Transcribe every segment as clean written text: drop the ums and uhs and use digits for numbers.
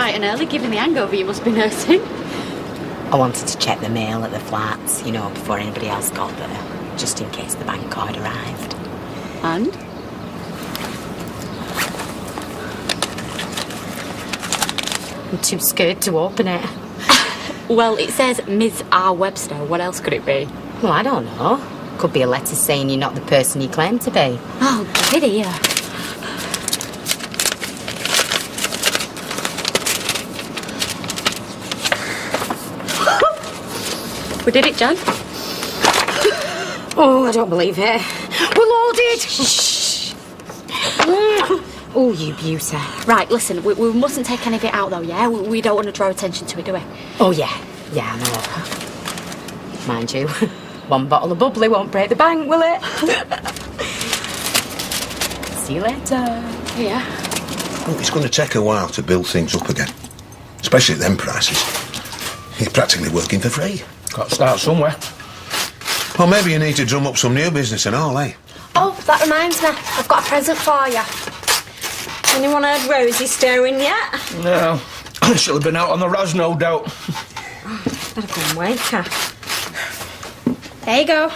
bright and early, giving the hangover, you must be nursing. I wanted to check the mail at the flats, you know, before anybody else got there, just in case the bank card arrived. And? I'm too scared to open it. Well, it says Ms. R. Webster. What else could it be? Well, I don't know. Could be a letter saying you're not the person you claim to be. Oh, give it here. We did it, Jan. Oh, I don't believe it. We're loaded! Shh. Oh, you beauty. Right, listen, we mustn't take any of it out, though, yeah? We don't want to draw attention to it, do we? Oh, yeah. Yeah, I know. Mind you, one bottle of bubbly won't break the bank, will it? See you later. Yeah. Look, it's going to take a while to build things up again. Especially at them prices. He's practically working for free. Got to start somewhere. Well, maybe you need to drum up some new business and all, eh? Oh, that reminds me. I've got a present for you. Anyone heard Rosie stirring yet? No. She'll have been out on the Raz, no doubt. Better go and wake her. There you go.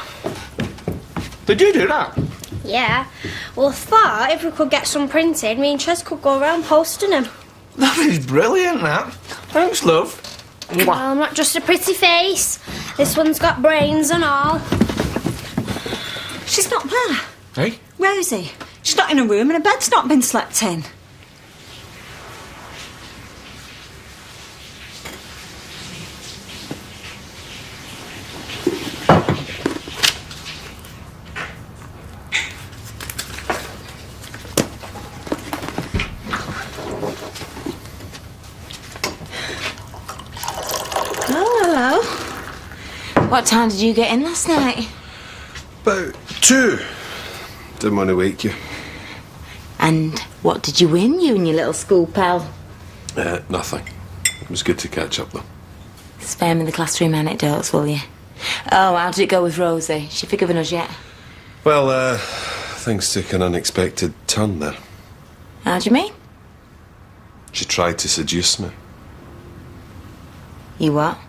Did you do that? Yeah. Well, I thought if we could get some printed, me and Ches could go around posting them. That is brilliant, that. Thanks, love. Well, not just a pretty face. This one's got brains and all. She's not there. Hey? Rosie. She's not in a room and her bed's not been slept in. What time did you get in last night? About 2. Didn't want to wake you. And what did you win, you and your little school pal? Nothing. It was good to catch up, though. Spare me the classroom anecdotes, will you? Oh, how did it go with Rosie? She forgiven us yet? Well, things took an unexpected turn there. How do you mean? She tried to seduce me. You what?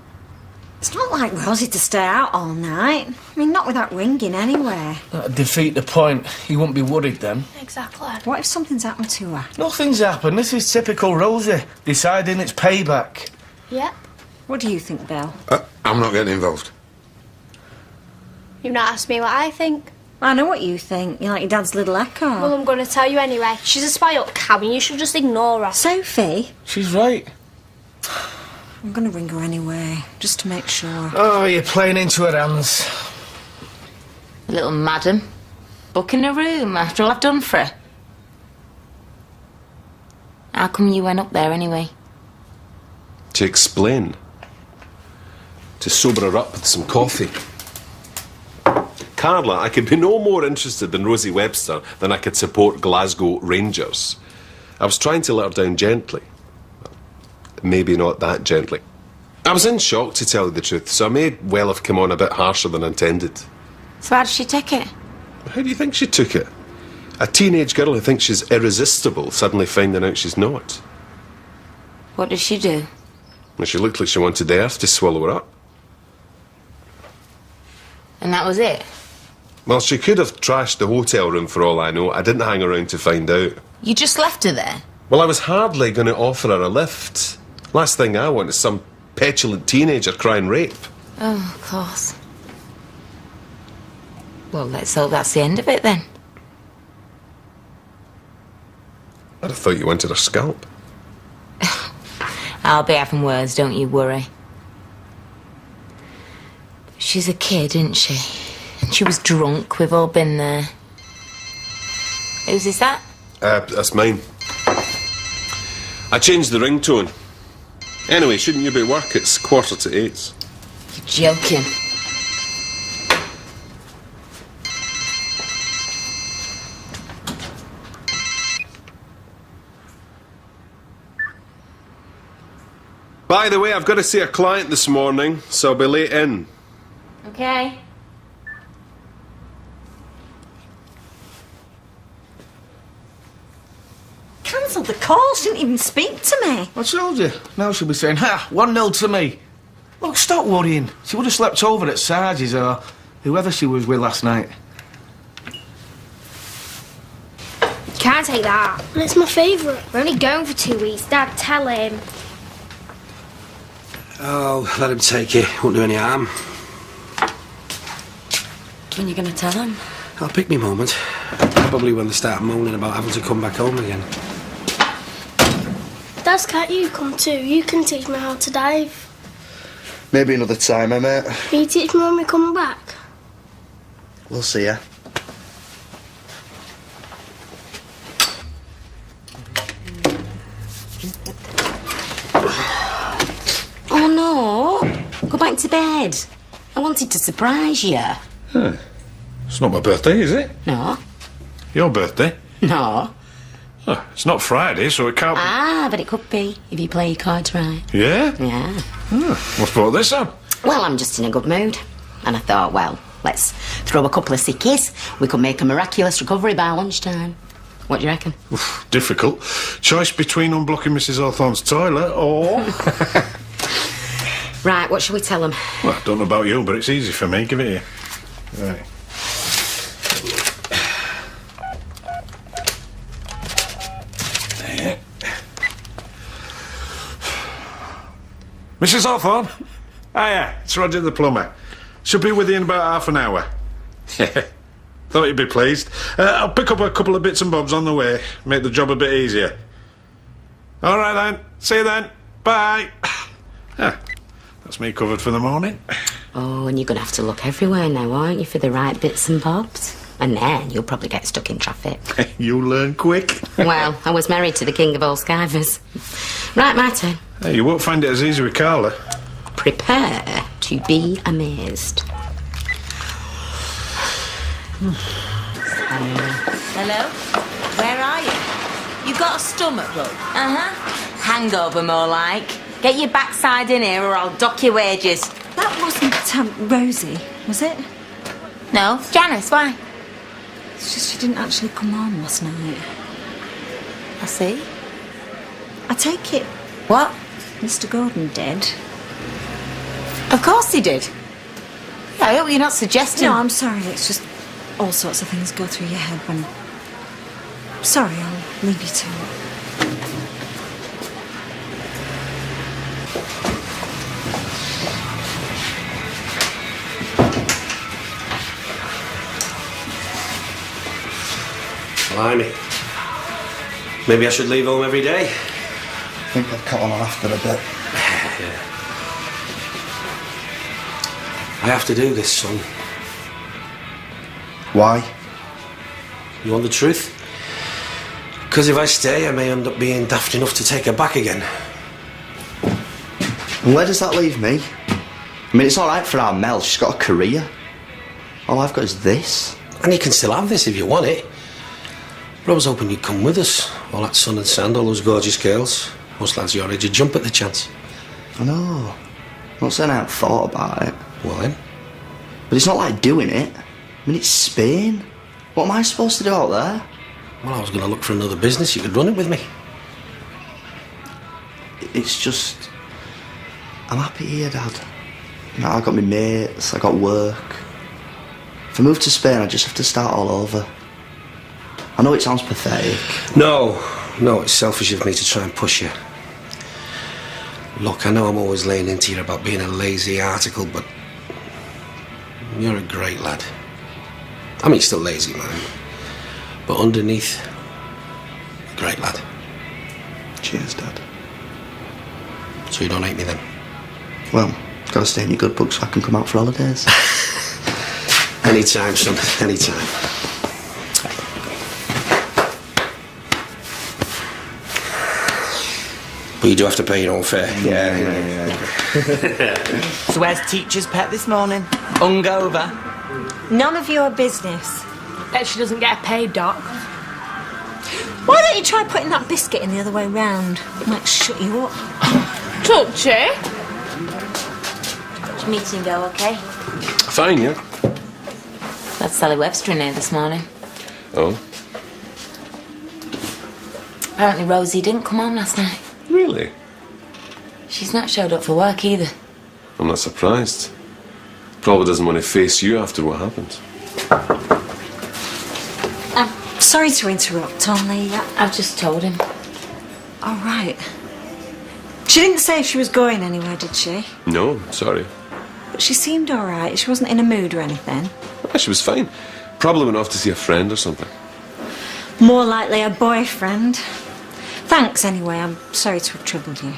It's not like Rosie to stay out all night. I mean, not without ringing anywhere. That'd defeat the point. You wouldn't be worried then. Exactly. What if something's happened to her? Nothing's happened. This is typical Rosie. Deciding it's payback. Yep. What do you think, Belle? I'm not getting involved. You've not asked me what I think. I know what you think. You're like your dad's little echo. Well, I'm going to tell you anyway. She's a spoilt cow and you should just ignore her. Sophie? She's right. I'm going to ring her anyway, just to make sure. Oh, you're playing into her hands. Little madam. Booking a room after all I've done for her. How come you went up there anyway? To explain. To sober her up with some coffee. Carla, I could be no more interested in Rosie Webster than I could support Glasgow Rangers. I was trying to let her down gently. Maybe not that gently. I was in shock, to tell you the truth, so I may well have come on a bit harsher than intended. So how did she take it? How do you think she took it? A teenage girl who thinks she's irresistible suddenly finding out she's not. What did she do? Well, she looked like she wanted the earth to swallow her up. And that was it? Well, she could have trashed the hotel room for all I know. I didn't hang around to find out. You just left her there? Well, I was hardly going to offer her a lift. Last thing I want is some petulant teenager crying rape. Oh, of course. Well, let's hope that's the end of it then. I'd have thought you wanted her scalp. I'll be having words, don't you worry. She's a kid, isn't she? And she was drunk, we've all been there. Whose is that? That's mine. I changed the ringtone. Anyway, shouldn't you be at work? It's 7:45. You're joking. By the way, I've got to see a client this morning, so I'll be late in. Okay. Cancelled the call. She didn't even speak to me. I told you. Now she'll be saying, ha, 1-0 to me. Look, stop worrying. She would have slept over at Sarge's or whoever she was with last night. Can't take that. And it's my favourite. We're only going for 2 weeks. Dad, tell him. Oh, let him take it. Won't do any harm. When are you going to tell him? I'll pick me moment. Probably when they start moaning about having to come back home again. Dad, can't you come too? You can teach me how to dive. Maybe another time, eh, mate? Can you teach me when we come back? We'll see ya. Oh, no. Go back to bed. I wanted to surprise you. Huh. It's not my birthday, is it? No. Your birthday? No. Oh, it's not Friday, so it can't be... Ah, but it could be, if you play your cards right. Yeah? Yeah. What's brought this on? Well, I'm just in a good mood. And I thought, well, let's throw a couple of sickies. We could make a miraculous recovery by lunchtime. What do you reckon? Oof, difficult. Choice between unblocking Mrs. Hawthorne's toilet or... Right, what shall we tell them? Well, I don't know about you, but it's easy for me. Give it here. Right. There. Mrs. Hawthorne? Hiya, it's Roger the plumber. Should be with you in about half an hour. Thought you'd be pleased. I'll pick up a couple of bits and bobs on the way. Make the job a bit easier. All right, then. See you then. Bye. That's me covered for the morning. Oh, and you're going to have to look everywhere now, aren't you, for the right bits and bobs? And then you'll probably get stuck in traffic. You learn quick. Well, I was married to the king of all skivers. Right, my turn. Hey, you won't find it as easy with Carla. Prepare to be amazed. Hello? Where are you? You got a stomach bug? Uh-huh. Hangover, more like. Get your backside in here or I'll dock your wages. That wasn't Rosie, was it? No. Janice, why? It's just she didn't actually come home last night. I see. I take it What? Mr. Gordon did. Of course he did. I hope you're not suggesting... No, I'm sorry. It's just all sorts of things go through your head when... Sorry, I'll leave you to it. Blimey. Maybe I should leave home every day. I think I'll cut on after a bit. Yeah. I have to do this, son. Why? You want the truth? Because if I stay, I may end up being daft enough to take her back again. And where does that leave me? I mean, it's all right for our Mel. She's got a career. All I've got is this. And you can still have this if you want it. But I was hoping you'd come with us. All that sun and sand, all those gorgeous girls. Most lads your age would jump at the chance. I know. I'm not saying I haven't thought about it. Well then? But it's not like doing it. I mean, it's Spain. What am I supposed to do out there? Well, I was going to look for another business. You could run it with me. It's just... I'm happy here, Dad. You know, I got my mates, I got work. If I move to Spain, I just have to start all over. I know it sounds pathetic. No, it's selfish of me to try and push you. Look, I know I'm always laying into you about being a lazy article, but you're a great lad. I mean, still lazy, man. But underneath, a great lad. Cheers, Dad. So you don't hate me then? Well, gotta stay in your good books so I can come out for holidays. Anytime, son, anytime. But you do have to pay your own fare. Yeah. So where's teacher's pet this morning? Hungover? None of your business. Bet she doesn't get paid, Doc. Why don't you try putting that biscuit in the other way round? It might shut you up. Touchy. Did your meeting go okay? Fine, yeah. That's Sally Webster in here this morning. Oh. Apparently Rosie didn't come home last night. Really? She's not showed up for work either. I'm not surprised. Probably doesn't want to face you after what happened. I'm sorry to interrupt, only... I've just told him. All right. She didn't say if she was going anywhere, did she? No, sorry. But she seemed all right. She wasn't in a mood or anything. Yeah, she was fine. Probably went off to see a friend or something. More likely a boyfriend. Thanks, anyway. I'm sorry to have troubled you.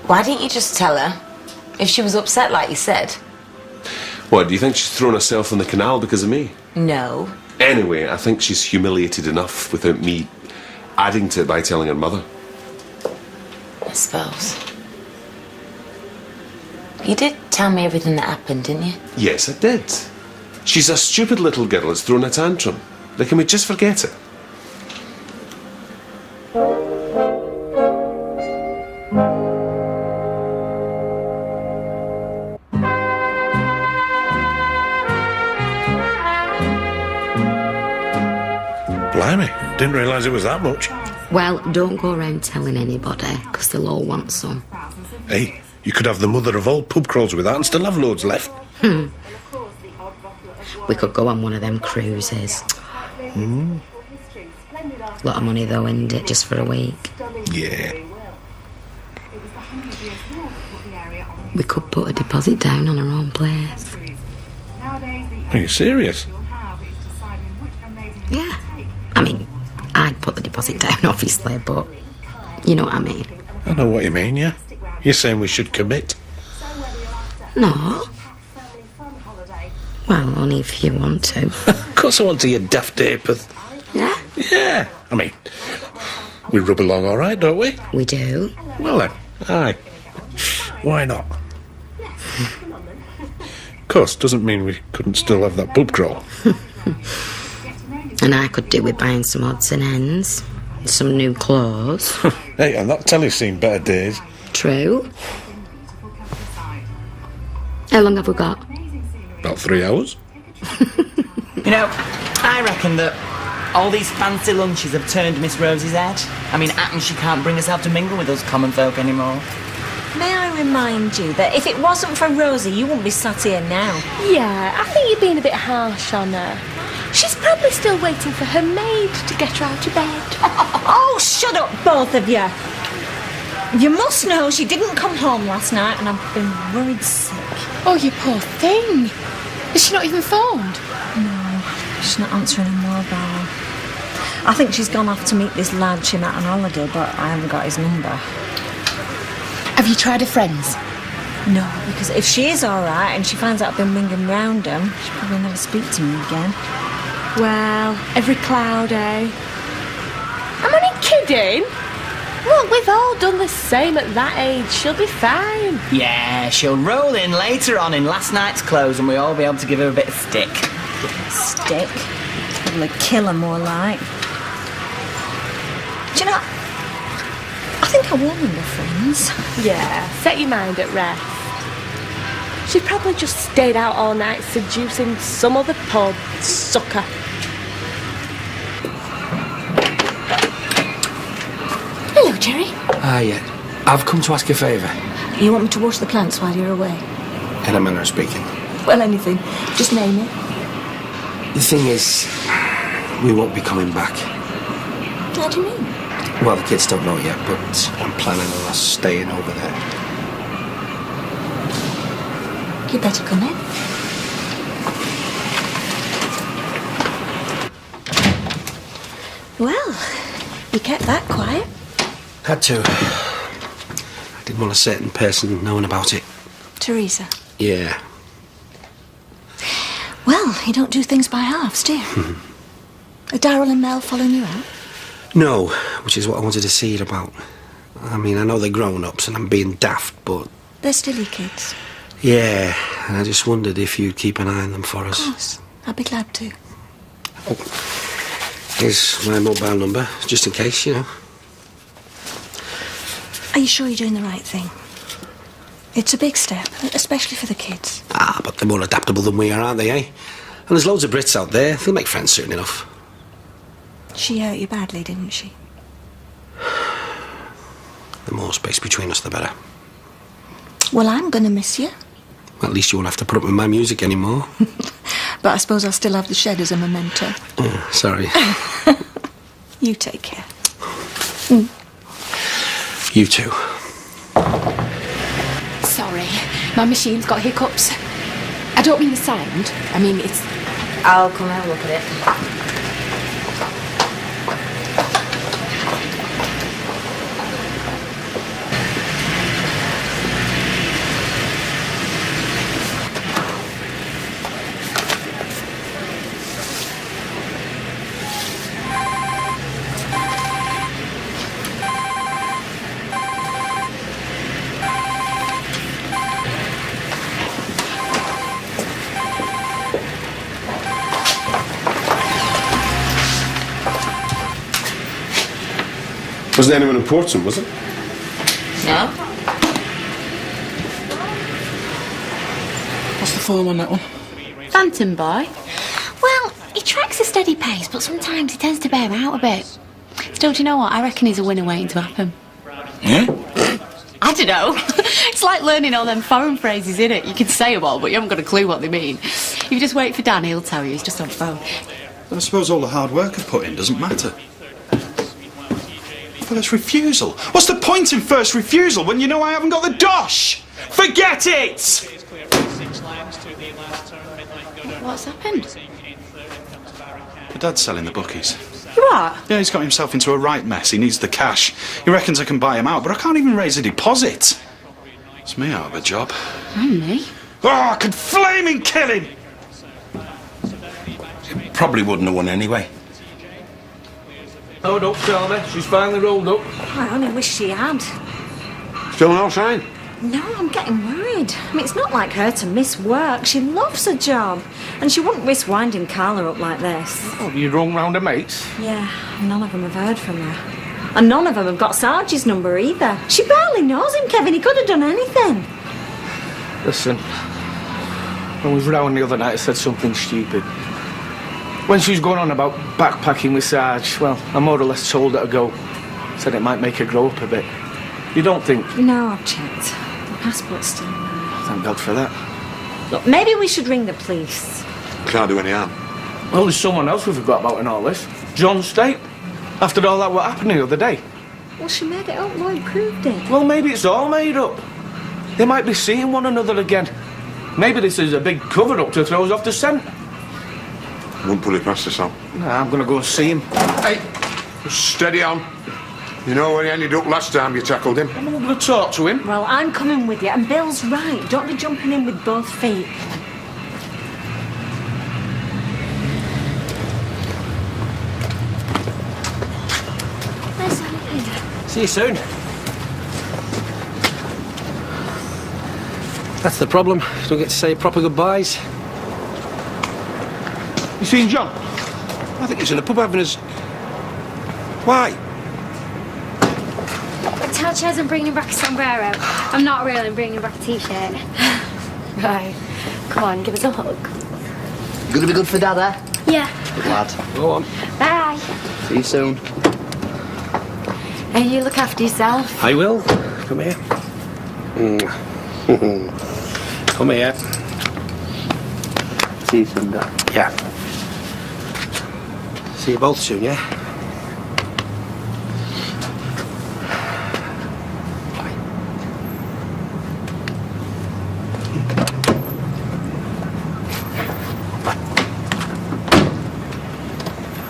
Why didn't you just tell her if she was upset like you said? What, do you think she's thrown herself in the canal because of me? No. Anyway, I think she's humiliated enough without me adding to it by telling her mother. I suppose. You did tell me everything that happened, didn't you? Yes, I did. She's a stupid little girl that's thrown a tantrum. Like, can we just forget it? Blimey, didn't realise it was that much. Well, don't go around telling anybody, because they'll all want some. Hey, you could have the mother of all pub crawls with that and still have loads left. We could go on one of them cruises. Mm. Lot of money though, isn't it, just for a week? Yeah. We could put a deposit down on our own place. Are you serious? Yeah. I mean, I'd put the deposit down, obviously, but you know what I mean. I know what you mean, yeah. You're saying we should commit? No. Well, only if you want to. Of course I want to, you daft apeth. Yeah? Yeah. I mean, we rub along all right, don't we? We do. Well then, aye. Why not? Of course, doesn't mean we couldn't still have that pub crawl. And I could do with buying some odds and ends. Some new clothes. Hey, and that telly's seen better days. True. How long have we got? About 3 hours. You know, I reckon that all these fancy lunches have turned Miss Rosie's head. I mean, happens she can't bring herself to mingle with us common folk anymore. May I remind you that if it wasn't for Rosie, you wouldn't be sat here now. Yeah, I think you're being a bit harsh on her. She's probably still waiting for her maid to get her out of bed. Oh, shut up, both of you. You must know she didn't come home last night and I've been worried sick. Oh, you poor thing. Is she not even phoned? No, she's not answering her mobile. I think she's gone off to meet this lad she met on holiday, but I haven't got his number. Have you tried her friends? No, because if she is all right and she finds out I've been winging round them, she'll probably never speak to me again. Well, every cloud, eh? I'm only kidding. Look, we've all done the same at that age. She'll be fine. Yeah, she'll roll in later on in last night's clothes and we'll all be able to give her a bit of stick. Stick? Probably kill her more like. Do you know, I think I want her friends. Yeah, set your mind at rest. She probably just stayed out all night seducing some other poor sucker. Hello, Jerry. Yeah. I've come to ask a favour. You want me to water the plants while you're away? In a manner of speaking. Well, anything. Just name it. The thing is, we won't be coming back. How do you mean? Well, the kids don't know yet, but I'm planning on us staying over there. You better come in. Well, you kept that quiet. Had to. I didn't want a certain person knowing about it. Teresa. Yeah. Well, you don't do things by halves, do you? Are Darryl and Mel following you out? No, which is what I wanted to see it about. I mean, I know they're grown-ups and I'm being daft, but... They're still your kids. Yeah, and I just wondered if you'd keep an eye on them for us. Of course. I'd be glad to. Oh, here's my mobile number, just in case, you know. Are you sure you're doing the right thing? It's a big step, especially for the kids. Ah, but they're more adaptable than we are, aren't they, eh? And there's loads of Brits out there. They'll make friends soon enough. She hurt you badly, didn't she? The more space between us, the better. Well, I'm going to miss you. At least you won't have to put up with my music anymore. But I suppose I'll still have the shed as a memento. Yeah, sorry. You take care. You too. Sorry, my machine's got hiccups. I don't mean the sound. I mean, it's... I'll come and have a look at it. Wasn't anyone important, was it? No. What's the form on that one? Phantom boy. Well, he tracks a steady pace, but sometimes he tends to bear out a bit. Still, do you know what? I reckon he's a winner waiting to happen. Yeah? I don't know. It's like learning all them foreign phrases, innit? You can say them all, but you haven't got a clue what they mean. If you just wait for Dan, he'll tell you. He's just on the phone. But I suppose all the hard work I've put in doesn't matter. First refusal? What's the point in first refusal when you know I haven't got the dosh? Forget it! What's happened? My dad's selling the bookies. What? Yeah, he's got himself into a right mess. He needs the cash. He reckons I can buy him out, but I can't even raise a deposit. It's me out of a job. And me? Oh, I could flaming kill him! Probably wouldn't have won anyway. Oh, don't tell me. She's finally rolled up. I only wish she had. Still no sign? No, I'm getting worried. I mean, it's not like her to miss work. She loves her job. And she wouldn't risk winding Carla up like this. Oh, you rung round her mates? Yeah, none of them have heard from her. And none of them have got Sarge's number either. She barely knows him, Kevin. He could have done anything. Listen, when we was round the other night, I said something stupid. When she was going on about backpacking with Sarge, well, I more or less told her to go. Said it might make her grow up a bit. You don't think? No, I've checked. The passport's still there. Thank God for that. Look, maybe we should ring the police. Can't do any harm. Well, there's someone else we forgot about in all this. John State. After all that what happened the other day. Well, she made it up. Lloyd proved it. Well, maybe it's all made up. They might be seeing one another again. Maybe this is a big cover-up to throw us off the scent. Won't put it past us, Sam. Nah, I'm going to go and see him. Hey, steady on. You know where he ended up last time you tackled him? I'm not going to talk to him. Well, I'm coming with you, and Bill's right. Don't be jumping in with both feet. See you soon. That's the problem. You don't get to say proper goodbyes. You seen John? I think he's in a pub having his... Why? Tell Ches I'm bringing back a sombrero. I'm not real, I'm bringing back a t-shirt. Right. Come on, give us a hug. Gonna be good for Dada? Yeah. Good lad. Go on. Bye. See you soon. Hey, you look after yourself. I will. Come here. Come here. See you soon, Dad. Yeah. See you both soon, yeah?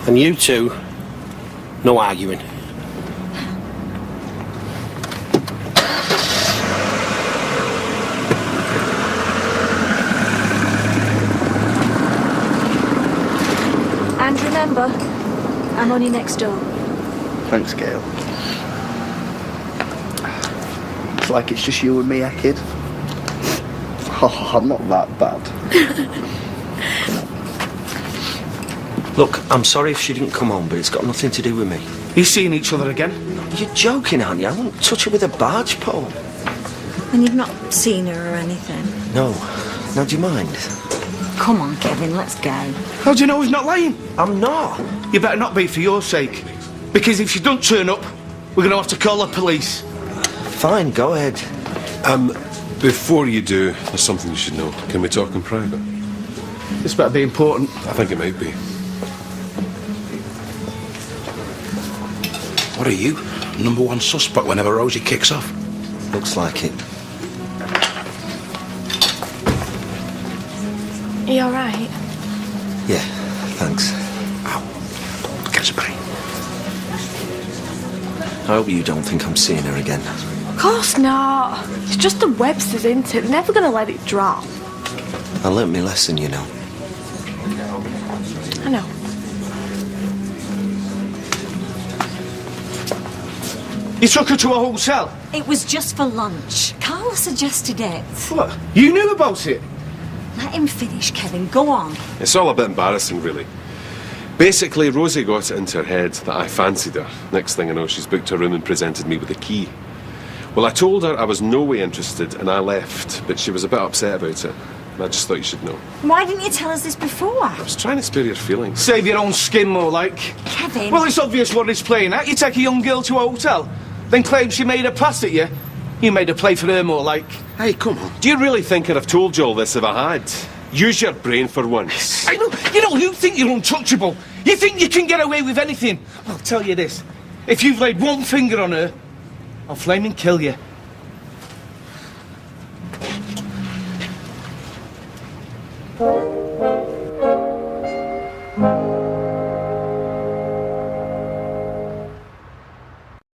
And you two, no arguing. And remember, I'm only next door. Thanks, Gail. It's like it's just you and me, kid. Oh, I'm not that bad. Look, I'm sorry if she didn't come home, but it's got nothing to do with me. You seeing each other again? You're joking, aren't you? I wouldn't touch her with a barge pole. And you've not seen her or anything? No. Now, do you mind? Come on, Kevin, let's go. How do you know he's not lying? I'm not. You better not be for your sake. Because if she don't turn up, we're going to have to call the police. Fine, go ahead. Before you do, there's something you should know. Can we talk in private? This better be important. I think it might be. What are you? Number one suspect whenever Rosie kicks off? Looks like it. Are you alright? Yeah, thanks. Ow. Get us a penny. I hope you don't think I'm seeing her again. Of course not. It's just the Websters, isn't it? They're never going to let it drop. I learnt my lesson, you know. I know. You took her to a hotel? It was just for lunch. Carla suggested it. What? You knew about it? Let him finish, Kevin. Go on. It's all a bit embarrassing, really. Basically, Rosie got it into her head that I fancied her. Next thing I know, she's booked her room and presented me with a key. Well, I told her I was no way interested and I left, but she was a bit upset about it. And I just thought you should know. Why didn't you tell us this before? I was trying to spare your feelings. Save your own skin, more like. Kevin. Well, it's obvious what it's playing at. You take a young girl to a hotel, then claim she made a pass at you. You made a play for her, more like. Hey, come on. Do you really think I'd have told you all this if I had? Use your brain for once. I know, you think you're untouchable. You think you can get away with anything. I'll tell you this. If you've laid one finger on her, I'll flame and kill you.